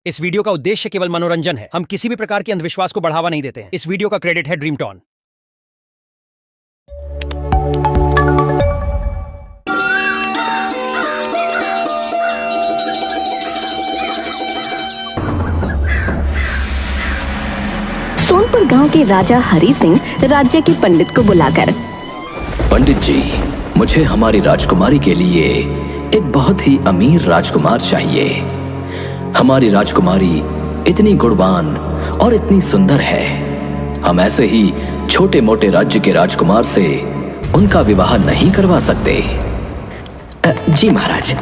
इस वीडियो का उद्देश्य केवल मनोरंजन है। हम किसी भी प्रकार के अंधविश्वास को बढ़ावा नहीं देते हैं। इस वीडियो का क्रेडिट है ड्रीमटॉन। सोनपुर गांव के राजा हरि सिंह राज्य के पंडित को बुलाकर, पंडित जी, मुझे हमारी राजकुमारी के लिए एक बहुत ही अमीर राजकुमार चाहिए। हमारी राजकुमारी इतनी गुणवान और इतनी सुंदर है, हम ऐसे ही छोटे मोटे राज्य के राजकुमार से उनका विवाह नहीं करवा सकते। जी महाराज,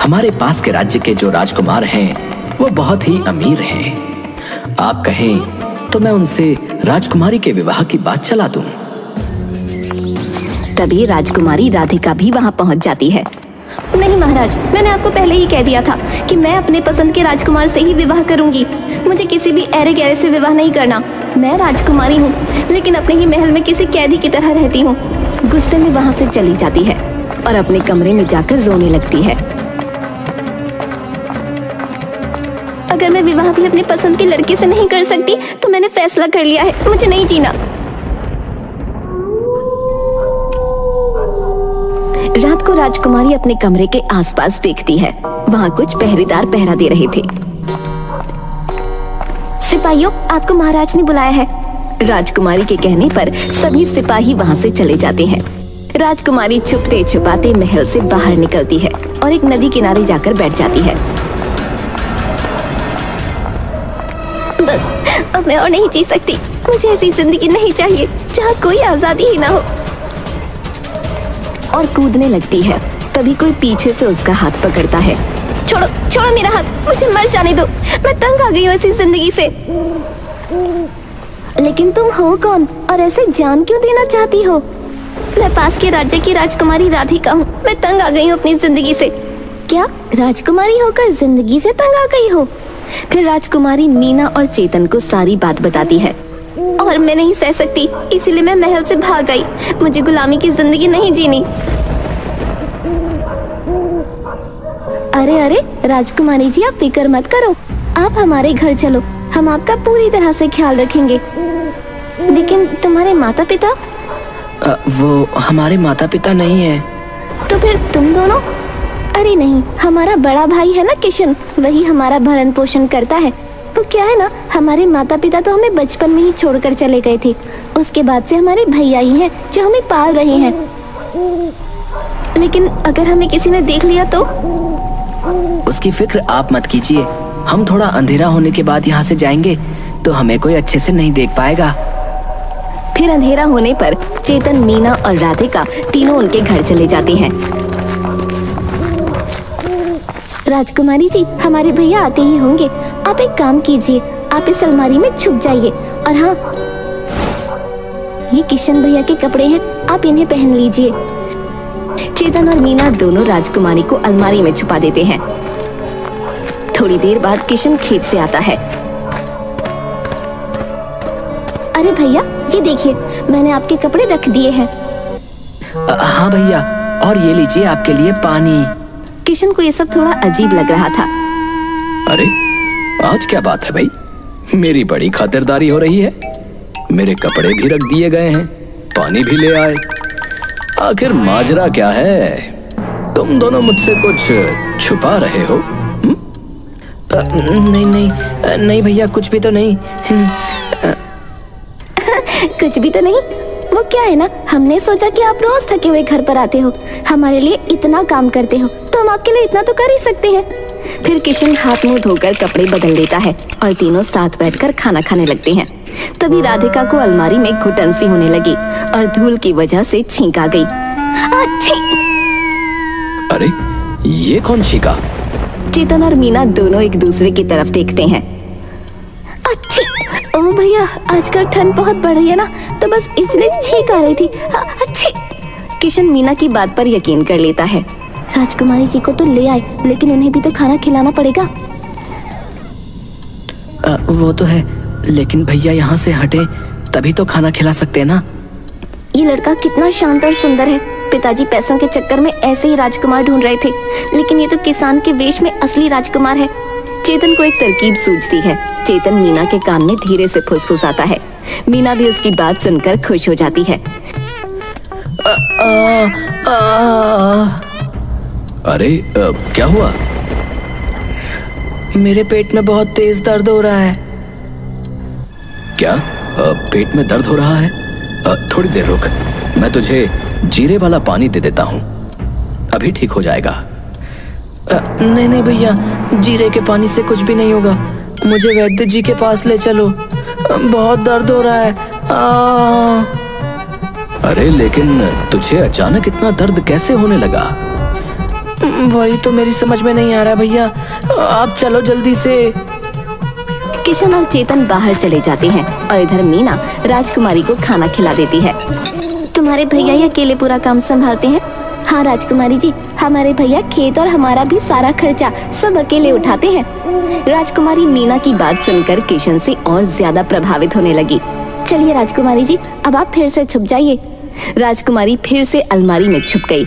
हमारे पास के राज्य के जो राजकुमार हैं वो बहुत ही अमीर हैं। आप कहें तो मैं उनसे राजकुमारी के विवाह की बात चला दूं। तभी राजकुमारी राधिका भी वहां पहुंच जाती है। नहीं महाराज, मैंने आपको पहले ही कह दिया था कि मैं अपने पसंद के राजकुमार से ही विवाह करूंगी। मुझे किसी भी ऐरे गैरे से विवाह नहीं करना। मैं राजकुमारी हूँ, लेकिन अपने ही महल में किसी कैदी की तरह रहती हूँ। गुस्से में वहां से चली जाती है और अपने कमरे में जाकर रोने लगती है। अगर मैं विवाह भी अपने पसंद के लड़के से नहीं कर सकती तो मैंने फैसला कर लिया है, मुझे नहीं जीना। रात को राजकुमारी अपने कमरे के आसपास देखती है। वहाँ कुछ पहरेदार पहरा दे रहे थे। सिपाहियों, आपको महाराज ने बुलाया है। राजकुमारी के कहने पर सभी सिपाही वहाँ से चले जाते हैं। राजकुमारी छुपते छुपाते महल से बाहर निकलती है और एक नदी किनारे जाकर बैठ जाती है। बस, अब मैं और नहीं जी सकती। मुझे ऐसी जिंदगी नहीं चाहिए जहाँ कोई आजादी ही ना हो। और कूदने लगती है। तभी कोई पीछे से उसका हाथ पकड़ता है। छोड़ो, छोड़ो मेरा हाथ, मुझे मर जाने दो। मैं तंग आ गई हूँ ऐसी जिंदगी से। लेकिन तुम हो कौन और ऐसे जान क्यों देना चाहती हो? मैं पास के राज्य की राजकुमारी राधिका हूँ। मैं तंग आ गई हूँ अपनी जिंदगी से। क्या राजकुमारी होकर जिंदगी से तंग आ गई हो? फिर राजकुमारी मीना और चेतन को सारी बात बताती है। और मैं नहीं सह सकती, इसीलिए मैं महल से भाग गई। मुझे गुलामी की जिंदगी नहीं जीनी। अरे अरे राजकुमारी जी, आप फिक्र मत करो। आप हमारे घर चलो, हम आपका पूरी तरह से ख्याल रखेंगे। लेकिन तुम्हारे माता पिता? वो हमारे माता पिता नहीं है। तो फिर तुम दोनों? अरे नहीं, हमारा बड़ा भाई है ना किशन, वही हमारा भरण पोषण करता है। वो क्या है ना, हमारे माता पिता तो हमें बचपन में ही छोड़कर चले गए थे। उसके बाद से हमारे भैया ही हैं जो हमें पाल रहे हैं। लेकिन अगर हमें किसी ने देख लिया तो? उसकी फिक्र आप मत कीजिए। हम थोड़ा अंधेरा होने के बाद यहाँ से जाएंगे तो हमें कोई अच्छे से नहीं देख पाएगा। फिर अंधेरा होने पर चेतन, मीना और राधिका तीनों उनके घर चले जाते हैं। राजकुमारी जी, हमारे भैया आते ही होंगे। आप एक काम कीजिए, आप इस अलमारी में छुप जाइए। और हाँ, ये किशन भैया के कपड़े हैं, आप इन्हें पहन लीजिए। चेतन और मीना दोनों राजकुमारी को अलमारी में छुपा देते हैं। थोड़ी देर बाद किशन खेत से आता है। अरे भैया, ये देखिए, मैंने आपके कपड़े रख दिए हैं। हाँ भैया, और ये लीजिए आपके लिए पानी। किशन को ये सब थोड़ा अजीब लग रहा था। अरे आज क्या बात है भाई, मेरी बड़ी खातिरदारी हो रही है। मेरे कपड़े भी रख दिए गए हैं, पानी भी ले आए। आखिर माजरा क्या है? तुम दोनों मुझसे कुछ छुपा रहे हो? नहीं नहीं नहीं भैया, कुछ भी तो नहीं। कुछ भी तो नहीं? वो क्या है ना, हमने सोचा कि आप रोज थके हुए घर पर आते हो, हमारे लिए इतना काम करते हो, तो हम आपके लिए इतना तो कर ही सकते हैं। फिर किशन हाथ मुंह धोकर कपड़े बदल लेता है और तीनों साथ बैठकर खाना खाने लगते हैं। तभी राधिका को अलमारी में घुटन सी होने लगी और धूल की वजह से छींक आ गई। अरे ये कौन छींका? चेतन और मीना दोनों एक दूसरे की तरफ देखते हैं। अच्छी, ओ भैया, आजकल ठंड बहुत बढ़ रही है ना, तो बस इसलिए छींक आ रही थी। अच्छी। किशन मीना की बात पर यकीन कर लेता है। राजकुमारी जी को तो ले आए, लेकिन उन्हें भी तो खाना खिलाना पड़ेगा। वो तो है, लेकिन भैया यहाँ से हटे तभी तो खाना खिला सकते हैं ना। ये लड़का कितना शांत और सुंदर है। पिताजी पैसों के चक्कर में ऐसे ही राजकुमार ढूंढ रहे थे, लेकिन ये तो किसान के वेश में असली राजकुमार है। चेतन को एक तरकीब सूझती है। चेतन मीना के कान में धीरे से फुसफुसाता है। मीना भी उसकी बात सुनकर खुश हो जाती है। अरे क्या हुआ? मेरे पेट में बहुत तेज दर्द हो रहा है। क्या पेट में दर्द हो रहा है? थोड़ी देर रुक, मैं तुझे जीरे वाला पानी दे देता हूँ, अभी ठीक हो जाएगा। नहीं नहीं भैया, जीरे के पानी से कुछ भी नहीं होगा। मुझे वैद्य जी के पास ले चलो, बहुत दर्द हो रहा है। अरे लेकिन तुझे अचानक इतना दर्द कैसे होने लगा? वही तो मेरी समझ में नहीं आ रहा भैया, आप चलो जल्दी से। किशन और चेतन बाहर चले जाते हैं और इधर मीना राजकुमारी को खाना खिला देती है। तुम्हारे भैया ही अकेले पूरा काम संभालते हैं? हाँ राजकुमारी जी, हमारे भैया खेत और हमारा भी सारा खर्चा सब अकेले उठाते हैं। राजकुमारी मीना की बात सुनकर किशन से और ज्यादा प्रभावित होने लगी। चलिए राजकुमारी जी, अब आप फिर से छुप जाइए। राजकुमारी फिर से अलमारी में छुप गई।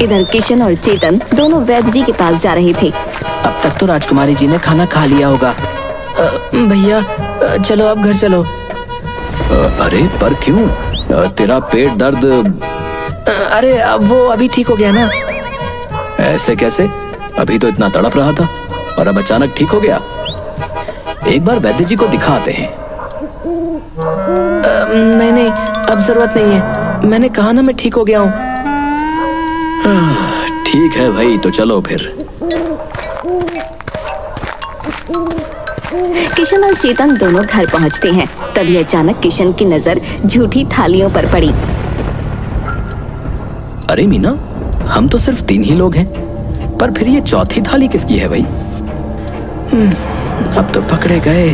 इधर किशन और चेतन दोनों वैद्य जी के पास जा रहे थे। अब तक तो राजकुमारी जी ने खाना खा लिया होगा। भैया चलो अब घर चलो। अरे पर क्यों? तेरा पेट दर्द? अरे अब वो अभी ठीक हो गया ना। ऐसे कैसे? अभी तो इतना तड़प रहा था और अब अचानक ठीक हो गया। एक बार वैद्य जी को दिखाते हैं। नहीं नहीं, अब जरूरत नहीं है, मैंने कहा ना मैं ठीक हो गया हूँ। ठीक है भाई, तो चलो फिर। किशन और चेतन दोनों घर पहुंचते हैं। तभी अचानक किशन की नजर झूठी थालियों पर पड़ी। अरे मीना, हम तो सिर्फ 3 ही लोग हैं, पर फिर ये चौथी थाली किसकी है भाई? अब तो पकड़े गए।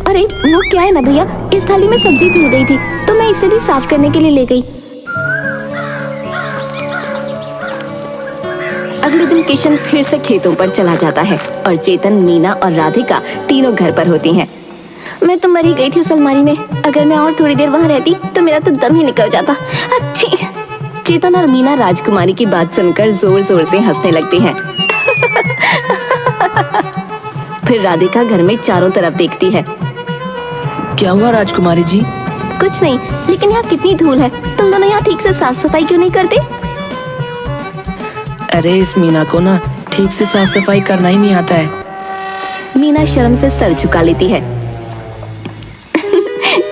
अरे वो क्या है ना भैया, इस थाली में सब्जी धुल गई थी तो मैं इसे भी साफ करने के लिए ले गई। अगले दिन किशन फिर से खेतों पर चला जाता है और चेतन, मीना और राधिका तीनों घर पर होती हैं। मैं तो मरी गई थी उस अलमारी में, अगर मैं और थोड़ी देर वहाँ रहती तो मेरा तो दम ही निकल जाता। अच्छी। चेतन और मीना राजकुमारी की बात सुनकर जोर जोर से हंसने लगते हैं। फिर राधिका घर में चारों तरफ देखती है। क्या हुआ राजकुमारी जी? कुछ नहीं, लेकिन यहाँ कितनी धूल है, तुम दोनों यहाँ ठीक से साफ सफाई क्यों नहीं करते? अरे इस मीना को ना ठीक से साफ सफाई करना ही नहीं आता है। मीना शर्म से सर झुका लेती है।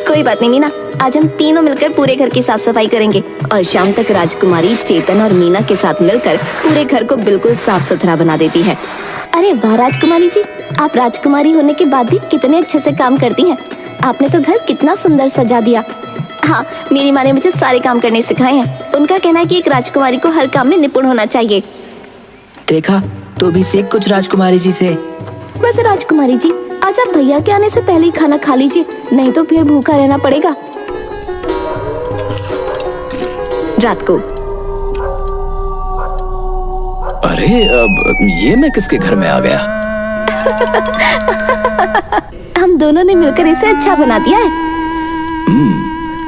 कोई बात नहीं मीना, आज हम तीनों मिलकर पूरे घर की साफ सफाई करेंगे और शाम तक राजकुमारी चेतन और मीना के साथ मिलकर पूरे घर को बिल्कुल साफ सुथरा बना देती है। अरे वाह राजकुमारी जी, आप राजकुमारी होने के बाद भी कितने अच्छे से काम करती हैं। आपने तो घर कितना सुंदर सजा दिया। हाँ, मेरी माँ ने मुझे सारे काम करने सिखाए हैं। उनका कहना है कि एक राजकुमारी को हर काम में निपुण होना चाहिए। देखा, तू भी सीख कुछ राजकुमारी जी से। बस राजकुमारी जी, आज आप भैया के आने से पहले ही खाना खा लीजिए, नहीं तो फिर भूखा रहना पड़ेगा। रात को। अरे अब ये मैं किसके घर में आ गया? हम दोनों ने मिलकर इसे अच्छा बना दिया है।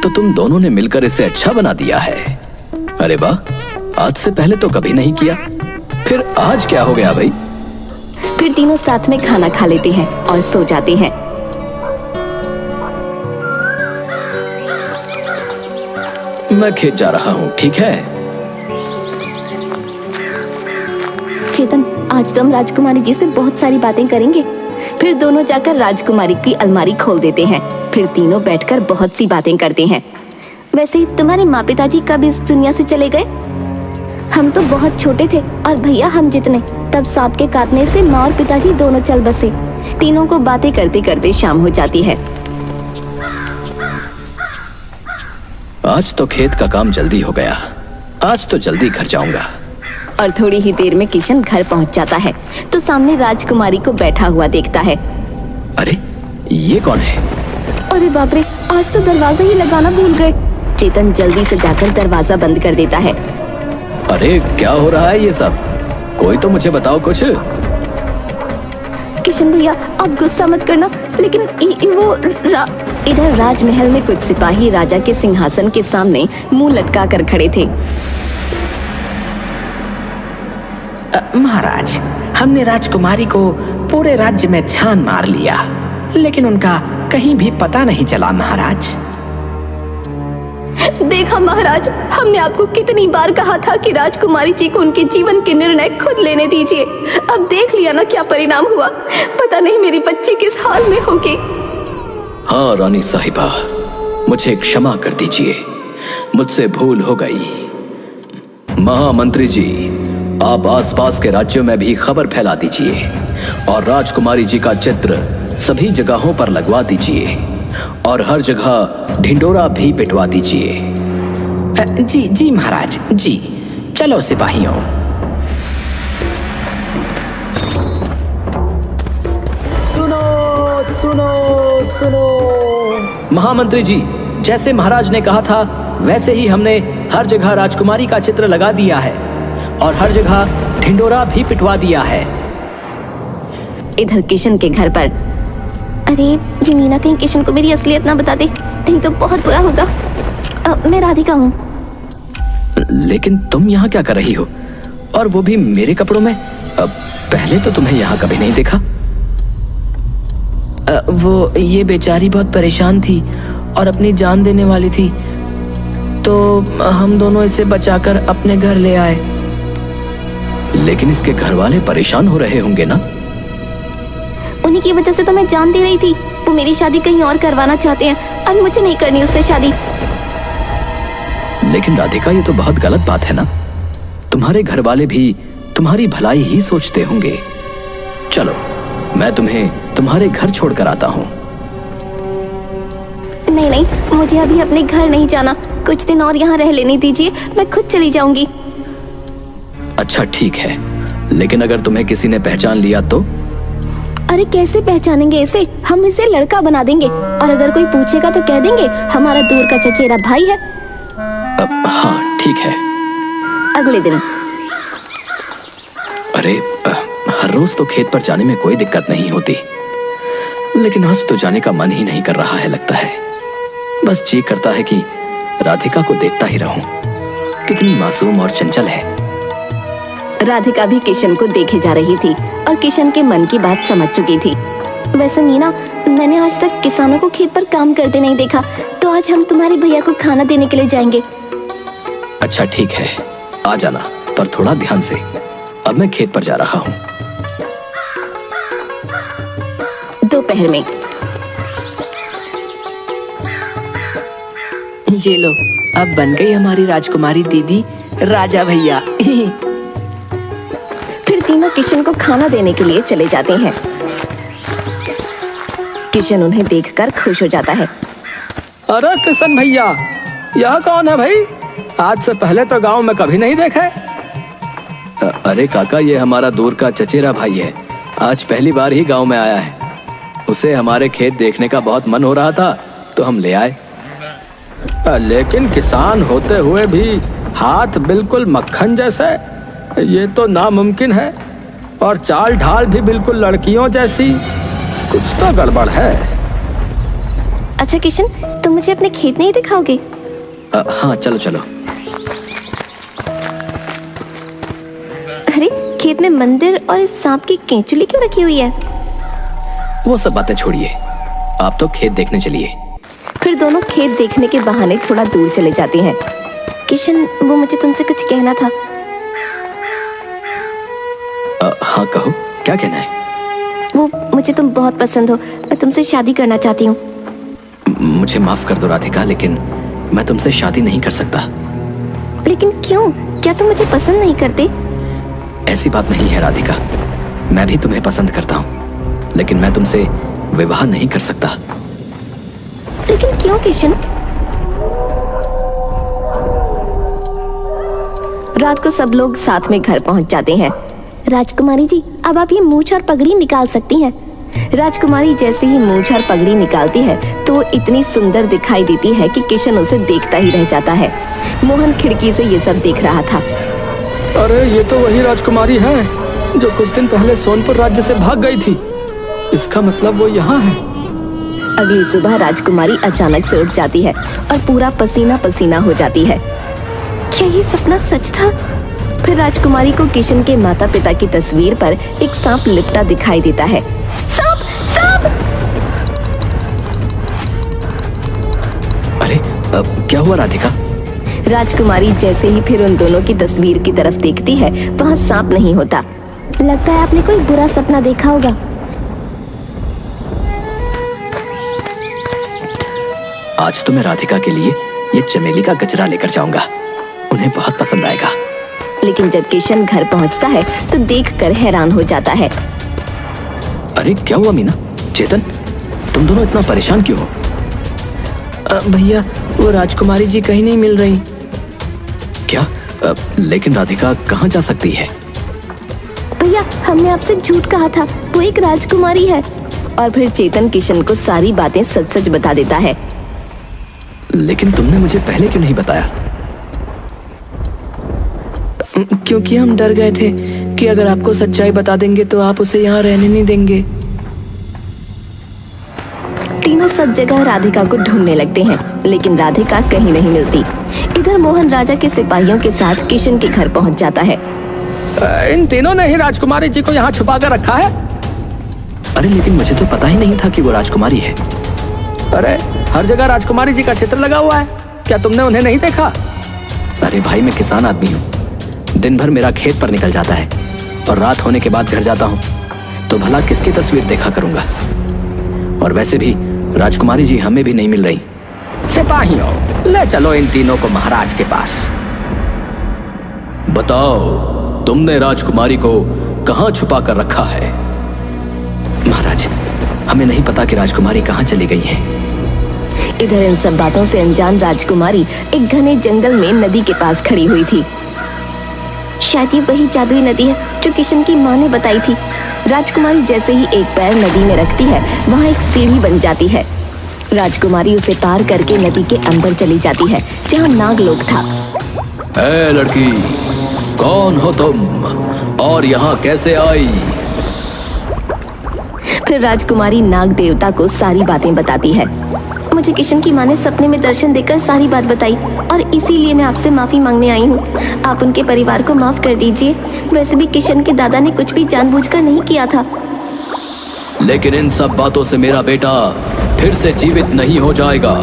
तो तुम दोनों ने मिलकर इसे अच्छा बना दिया है। अरे वाह, आज से पहले तो कभी नहीं किया, फिर आज क्या हो गया भाई? फिर तीनों साथ में खाना खा लेते हैं और सो जाते हैं। मैं खेत जा रहा हूँ, ठीक है? चेतन, आज तो हम राजकुमारी जी से बहुत सारी बातें करेंगे। फिर दोनों जाकर राजकुमारी की अलमारी खोल देते हैं। फिर तीनों बैठकर बहुत सी बातें करते हैं। वैसे तुम्हारे माँ पिताजी कब इस दुनिया से चले गए? हम तो बहुत छोटे थे और भैया हम जितने, तब सांप के काटने से माँ और पिताजी दोनों चल बसे। तीनों को बातें करते करते शाम हो जाती है। आज तो खेत का काम जल्दी हो गया, आज तो जल्दी घर जाऊंगा। और थोड़ी ही देर में किशन घर पहुंच जाता है तो सामने राजकुमारी को बैठा हुआ देखता है। अरे ये कौन है? अरे बाप रे, आज तो दरवाजा ही लगाना भूल गए। चेतन जल्दी से जाकर दरवाजा बंद कर देता है। अरे क्या हो रहा है ये सब? कोई तो मुझे बताओ कुछ। किशन भैया, आप गुस्सा मत करना, लेकिन इधर राजमहल में कुछ सिपाही राजा के सिंहासन के सामने मुंह लटका कर खड़े थे। महाराज, हमने राजकुमारी को पूरे राज्य में छान मार लिया, लेकिन उनका कहीं भी पता नहीं चला महाराज। देखा महाराज, हमने आपको कितनी बार कहा था कि राजकुमारी जी को उनके जीवन के निर्णय खुद लेने दीजिए। अब देख लिया ना क्या परिणाम हुआ। पता नहीं मेरी बच्ची किस हाल में होगी। हाँ रानी साहिबा, मुझे क्षमा कर दीजिए, मुझसे भूल हो गई। महामंत्री जी, आप आसपास के राज्यों में भी खबर फैला दीजिए और राजकुमारी जी का चित्र सभी जगहों पर लगवा दीजिए और हर जगह ढिंडोरा भी पिटवा दीजिए। जी जी महाराज जी। चलो सिपाहियों। सुनो सुनो सुनो। महामंत्री जी, जैसे महाराज ने कहा था वैसे ही हमने हर जगह राजकुमारी का चित्र लगा दिया है और हर जगह ढिंडोरा भी पिटवा दिया है। इधर किशन के घर पर। अरे ये मीना कहीं किशन को मेरी असलियत ना बता दे, नहीं तो बहुत बुरा होगा। मैं राधिका हूँ। लेकिन तुम यहाँ क्या कर रही हो, और वो भी मेरे कपड़ों में? पहले तो तुम्हें यहाँ कभी नहीं देखा। वो ये बेचारी बहुत परेशान थी और अपनी जान देने वाली थी, तो हम दोनों इसे बचाकर अपने घर ले आए। लेकिन इसके घर वाले परेशान हो रहे होंगे ना? उन्हीं की वजह से तो मैं जान दे रही थी। वो मेरी शादी कहीं और करवाना चाहते हैं और मुझे नहीं करनी उससे शादी। लेकिन राधिका, ये तो बहुत गलत बात है ना। तुम्हारे घर वाले भी तुम्हारी भलाई ही सोचते होंगे। चलो, मैं तुम्हें तुम्हारे घर छोड़कर आता हूँ। नहीं नहीं, मुझे अभी अपने घर नहीं जाना। कुछ दिन और यहाँ रह लेने दीजिए, मैं खुद चली जाऊंगी। अच्छा ठीक है, लेकिन अगर तुम्हें किसी ने पहचान लिया तो? अरे कैसे पहचानेंगे इसे? हम इसे लड़का बना देंगे और अगर कोई पूछेगा तो कह देंगे हमारा दूर का चचेरा भाई है। हाँ ठीक है। अगले दिन। अरे हर रोज तो खेत पर जाने में कोई दिक्कत नहीं होती, लेकिन आज तो जाने का मन ही नहीं कर रहा है लगता है। बस जी करता है कि राधिका को देखता ही रहूं। कितनी मासूम और चंचल है। राधिका भी किशन को देखे जा रही थी और किशन के मन की बात समझ चुकी थी। वैसे मीना, मैंने आज तक किसानों को खेत पर काम करते नहीं देखा, तो आज हम तुम्हारे भैया को खाना देने के लिए जाएंगे। अच्छा ठीक है, आ जाना, पर थोड़ा ध्यान से। अब मैं खेत पर जा रहा हूँ। दोपहर में। ये लो, अब बन गई हमारी राजकुमारी दीदी राजा भैया। फिर तीनों किशन को खाना देने के लिए चले जाते हैं। किशन उन्हें देखकर खुश हो जाता है। अरे किशन भैया, यह कौन है भाई? आज से पहले तो गांव में कभी नहीं देखे। अरे काका, ये हमारा दूर का चचेरा भाई है। आज पहली बार ही गांव में आया है। उसे हमारे खेत देखने का बहुत मन हो रहा था, तो हम ले आए। लेकिन किसान होते हुए भी हाथ बिल्कुल मक्खन जैसे, ये तो नामुमकिन है। और चाल ढाल भी बिल्कुल लड़कियों जैसी। कुछ तो गड़बड़ है। अच्छा किशन, तुम मुझे अपने खेत नहीं दिखाओगे? हाँ चलो चलो। अरे खेत में मंदिर और इस सांप की केंचुली क्यों रखी हुई है? वो सब बातें छोड़िए, आप तो खेत देखने चलिए। फिर दोनों खेत देखने के बहाने थोड़ा दूर चले जाते हैं। किशन, वो मुझे तुमसे कुछ कहना था। हाँ कहो, क्या कहना है? वो मुझे तुम बहुत पसंद हो, मैं तुमसे शादी करना चाहती हूँ। मुझे माफ कर दो राधिका, लेकिन मैं तुमसे शादी नहीं कर सकता। लेकिन क्यों? क्या तुम मुझे पसंद नहीं करते? ऐसी बात नहीं है राधिका, मैं भी तुम्हें पसंद करता हूँ, लेकिन मैं तुमसे विवाह नहीं कर सकता। लेकिन क्यों किशन? रात को सब लोग साथ में घर पहुंच जाते हैं। राजकुमारी जी, अब आप ये मूंछ और पगड़ी निकाल सकती हैं। राजकुमारी जैसे ही मूंछ और पगड़ी निकालती है तो इतनी सुंदर दिखाई देती है कि किशन उसे देखता ही रह जाता है। मोहन खिड़की से ये सब देख रहा था। अरे ये तो वही राजकुमारी है जो कुछ दिन पहले सोनपुर राज्य से भाग गई थी। इसका मतलब वो यहाँ है। अगली सुबह राजकुमारी अचानक से उठ जाती है और पूरा पसीना पसीना हो जाती है। क्या ये सपना सच था? फिर राजकुमारी को किशन के माता पिता की तस्वीर पर एक सांप लिपटा दिखाई देता है। सांप! सांप! अरे क्या हुआ राधिका? राजकुमारी जैसे ही फिर उन दोनों की तस्वीर की तरफ देखती है, वहाँ सांप नहीं होता। लगता है आपने कोई बुरा सपना देखा होगा। आज तो मैं राधिका के लिए ये चमेली का गजरा लेकर जाऊंगा, उन्हें बहुत पसंद आएगा। लेकिन जब किशन घर पहुंचता है तो देखकर हैरान हो जाता है। अरे क्या हुआ मीना, चेतन, तुम दोनों इतना परेशान क्यों हो? भैया वो राजकुमारी जी कहीं नहीं मिल रही। क्या? लेकिन राधिका कहाँ जा सकती है? भैया हमने आपसे झूठ कहा था, वो एक राजकुमारी है। और फिर चेतन किशन को सारी बातें सच सच बता देता है। लेकिन तुमने मुझे पहले क्यों नहीं बताया? क्योंकि हम डर गए थे कि अगर आपको सच्चाई बता देंगे तो आप उसे यहाँ रहने नहीं देंगे। तीनों सब जगह राधिका को ढूंढने लगते हैं, लेकिन राधिका कहीं नहीं मिलती। इधर मोहन राजा के सिपाहियों के साथ किशन के घर पहुंच जाता है। इन तीनों ने ही राजकुमारी जी को यहाँ छुपा कर रखा है। अरे लेकिन मुझे तो पता ही नहीं था कि वो राजकुमारी है। अरे हर जगह राजकुमारी जी का चित्र लगा हुआ है, क्या तुमने उन्हें नहीं देखा? अरे भाई, मैं किसान आदमी हूँ, दिन भर मेरा खेत पर निकल जाता है और रात होने के बाद घर जाता हूँ, तो भला किसकी तस्वीर देखा करूंगा। और वैसे भी राजकुमारी जी हमें भी नहीं मिल रही। सिपाहियों, ले चलो इन तीनों को महाराज के पास। बताओ, तुमने राजकुमारी को कहाँ छुपा कर रखा है? महाराज, हमें नहीं पता कि राजकुमारी कहाँ चली गई है। इधर इन सब बातों से अनजान राजकुमारी एक घने जंगल में नदी के पास खड़ी हुई थी। शायद ये वही जादुई नदी है जो किशन की माँ ने बताई थी। राजकुमारी जैसे ही एक पैर नदी में रखती है, वहाँ एक सीढ़ी बन जाती है। राजकुमारी उसे पार करके नदी के अंदर चली जाती है, जहाँ नागलोक था। ए लड़की, कौन हो तुम और यहाँ कैसे आई? फिर राजकुमारी नाग देवता को सारी बातें बताती है। मुझे किशन की माँ ने सपने में दर्शन देकर सारी बात बताई और इसीलिए मैं आपसे माफी मांगने आई हूँ। आप उनके परिवार को माफ कर दीजिए। वैसे भी किशन के दादा ने कुछ भी जानबूझकर नहीं किया था। लेकिन इन सब बातों से मेरा बेटा फिर से जीवित नहीं हो जाएगा।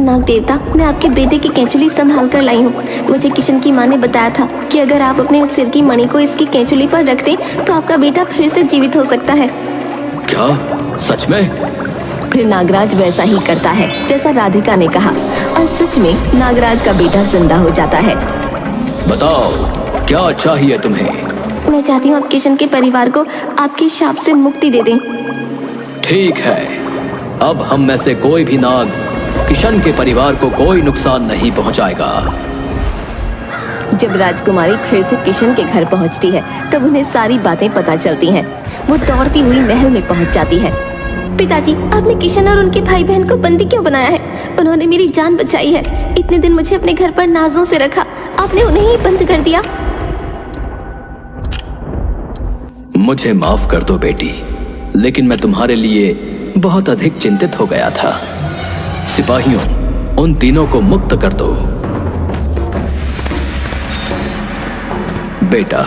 नाग देवता, मैं आपके बेटे की केंचुली संभाल कर लाई हूँ। मुझे किशन की माँ ने बताया था कि अगर आप अपने सिर की मणि को इसकी केंचुली पर रख दें तो आपका बेटा फिर से जीवित हो सकता है। क्या? सच में? फिर नागराज वैसा ही करता है जैसा राधिका ने कहा, और सच में नागराज का बेटा जिंदा हो जाता है। बताओ, क्या चाहिए तुम्हें? मैं चाहती हूँ आप किशन के परिवार को आपके शाप से मुक्ति दे दें। ठीक है, अब हम में से कोई भी नाग किशन के परिवार को कोई नुकसान नहीं पहुंचाएगा। जब राजकुमारी फिर से किशन के घर पहुंचती है, तब उन्हें सारी बातें पता चलती हैं। वो दौड़ती हुई महल में पहुंच जाती है। पिताजी, आपने किशन और उनके भाई बहन को बंदी क्यों बनाया है? उन्होंने मेरी जान बचाई है। इतने दिन मुझे अपने घर पर नाजों से रखा, आपने उन्हें ही बंद कर दिया। मुझे माफ कर दो बेटी, लेकिन मैं तुम्हारे लिए बहुत अधिक चिंतित हो गया था। सिपाहियों, उन तीनों को मुक्त कर दो। बेटा,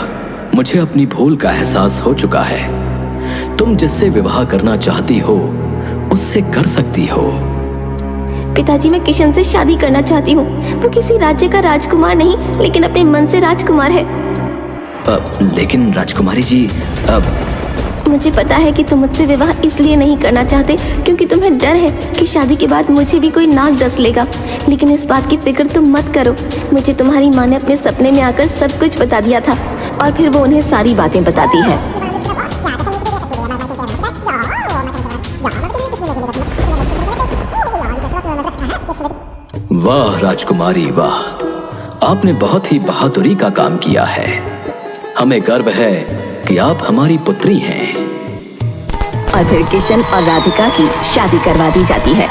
मुझे अपनी भूल का एहसास हो चुका है। तुम जिससे विवाह करना चाहती हो उससे कर सकती हो। पिताजी, मैं किशन से शादी करना चाहती हूँ। वो किसी राज्य का राजकुमार नहीं, लेकिन अपने मन से राजकुमार है। लेकिन राजकुमारी जी, मुझे पता है कि तुम मुझसे विवाह इसलिए नहीं करना चाहते क्योंकि तुम्हें डर है कि शादी के बाद मुझे भी कोई नाग डस लेगा। लेकिन इस बात की फिक्र तुम मत करो। मुझे तुम्हारी माँ ने अपने सपने में आकर सब कुछ बता दिया था, और फिर वो उन्हें सारी बातें बताती है। वाह राजकुमारी वाह, आपने बहुत ही बहादुरी का काम किया है। हमें गर्व है कि आप हमारी पुत्री हैं। और फिर किशन और राधिका की शादी करवा दी जाती है।